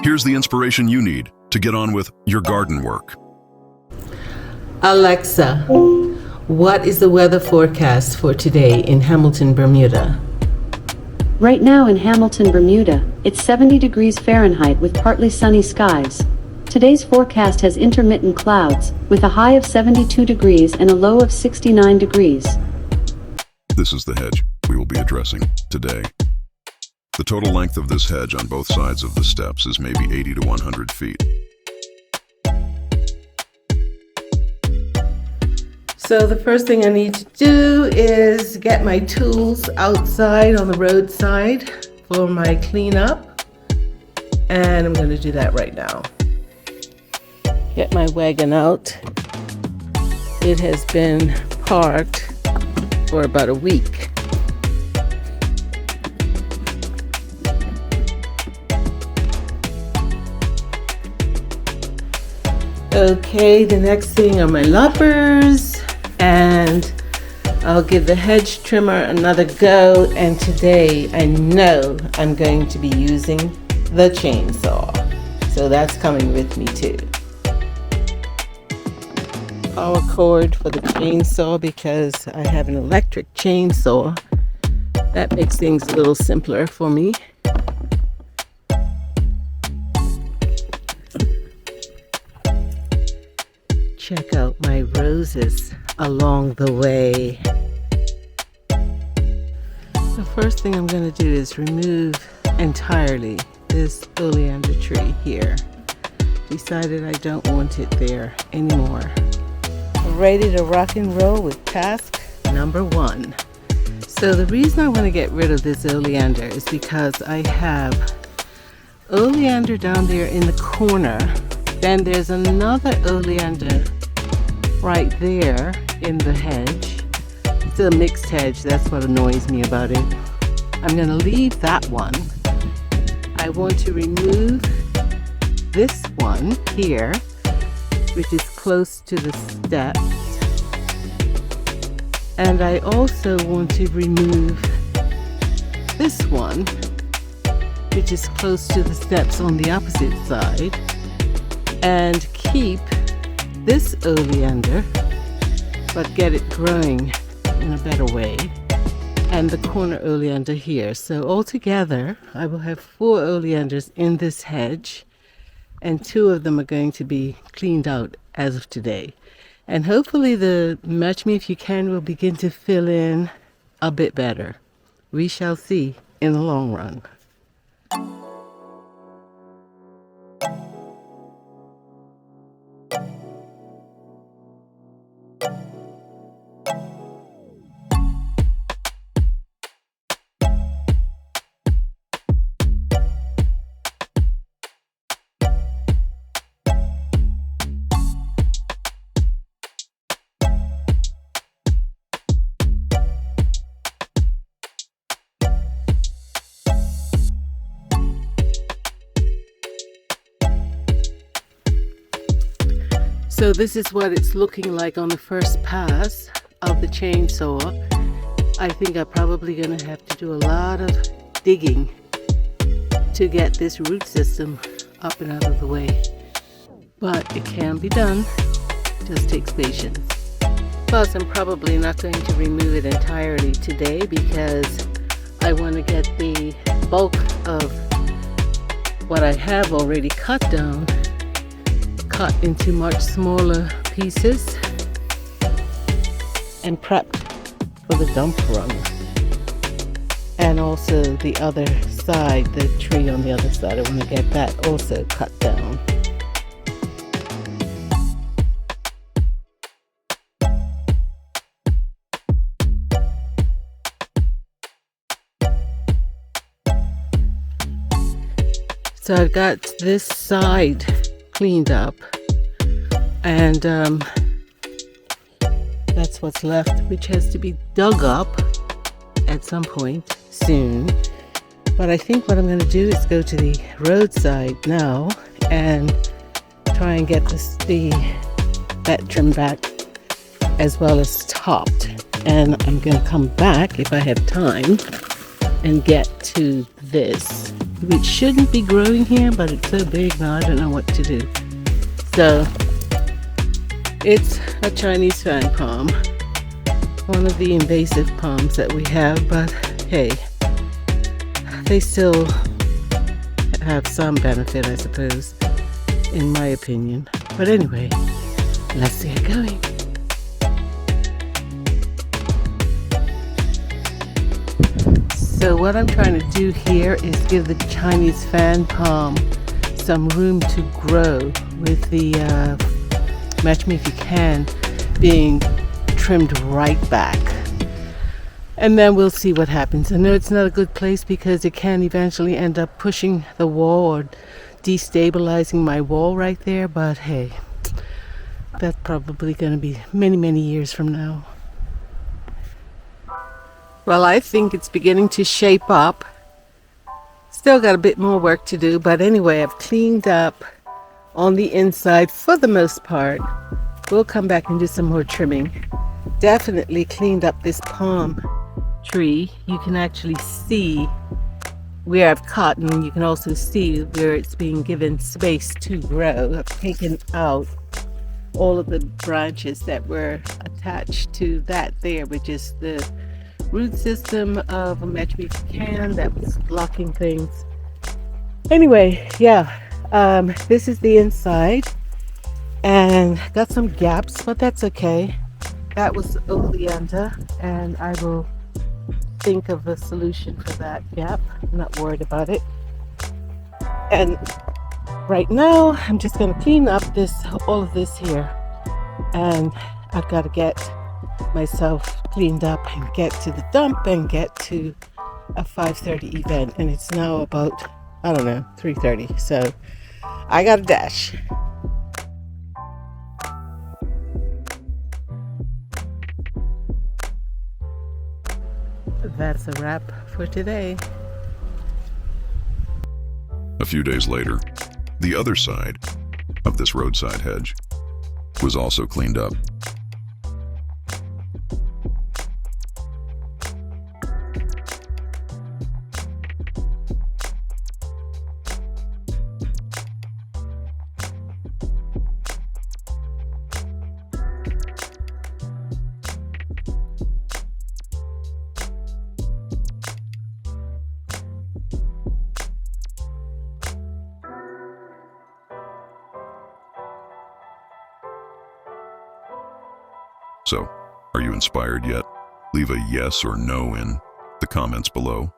Here's the inspiration you need to get on with your garden work. Alexa, what is the weather forecast for today in Hamilton, Bermuda? Right now in Hamilton, Bermuda, it's 70 degrees Fahrenheit with partly sunny skies. Today's forecast has intermittent clouds, with a high of 72 degrees and a low of 69 degrees. This is the hedge we will be addressing today. The total length of this hedge on both sides of the steps is maybe 80 to 100 feet. So the first thing I need to do is get my tools outside on the roadside for my cleanup. And I'm going to do that right now. Get my wagon out. It has been parked for about a week. Okay, the next thing are my loppers, and I'll give the hedge trimmer another go, and today I know I'm going to be using the chainsaw, so that's coming with me too. Power cord for the chainsaw because I have an electric chainsaw. That makes things a little simpler for me. Check out my roses along the way. The first thing I'm going to do is remove entirely this oleander tree here. Decided I don't want it there anymore. Ready to rock and roll with task number 1. So the reason I want to get rid of this oleander is because I have oleander down there in the corner. Then there's another oleander right there in the hedge. It's a mixed hedge, that's what annoys me about it. I'm going to leave that one. I want to remove this one here, which is close to the steps. And I also want to remove this one, which is close to the steps on the opposite side, and keep this oleander, but get it growing in a better way, and the corner oleander here. So altogether, I will have 4 oleanders in this hedge, and 2 of them are going to be cleaned out as of today. And hopefully the Match Me If You Can will begin to fill in a bit better. We shall see in the long run. So this is what it's looking like on the first pass of the chainsaw. I think I'm probably going to have to do a lot of digging to get this root system up and out of the way. But it can be done, just takes patience. Plus, I'm probably not going to remove it entirely today because I want to get the bulk of what I have already cut down cut into much smaller pieces and prepped for the dump run. And also the other side, the tree on the other side, I want to get that also cut down. So I've got this side cleaned up, and that's what's left, which has to be dug up at some point soon. But I think what I'm going to do is go to the roadside now and try and get that trim back as well as topped. And I'm going to come back if I have time and get to this which shouldn't be growing here, but it's so big now I don't know what to do. So it's a Chinese fan palm, one of the invasive palms that we have, but hey, they still have some benefit, I suppose, in my opinion. But anyway, let's get going. So what I'm trying to do here is give the Chinese fan palm some room to grow, with the Match Me If You Can being trimmed right back. And then we'll see what happens. I know it's not a good place because it can eventually end up pushing the wall or destabilizing my wall right there, but hey, that's probably going to be many, many years from now. Well, I think it's beginning to shape up. Still got a bit more work to do, but anyway, I've cleaned up on the inside for the most part. We'll come back and do some more trimming. Definitely cleaned up this palm tree. You can actually see where I've cut, and you can also see where it's being given space to grow. I've taken out all of the branches that were attached to that there, which is the root system of a Match Me If You Can that was blocking things. Anyway, yeah, this is the inside, and got some gaps, but that's okay. That was oleander, and I will think of a solution for that gap. I'm not worried about it. And right now I'm just going to clean up all of this here, and I've got to get myself cleaned up and get to the dump and get to a 5:30 event, and it's now about, I don't know, 3:30, so I got a dash. That's a wrap for today. A few days later, the other side of this roadside hedge was also cleaned up. So, are you inspired yet? Leave a yes or no in the comments below.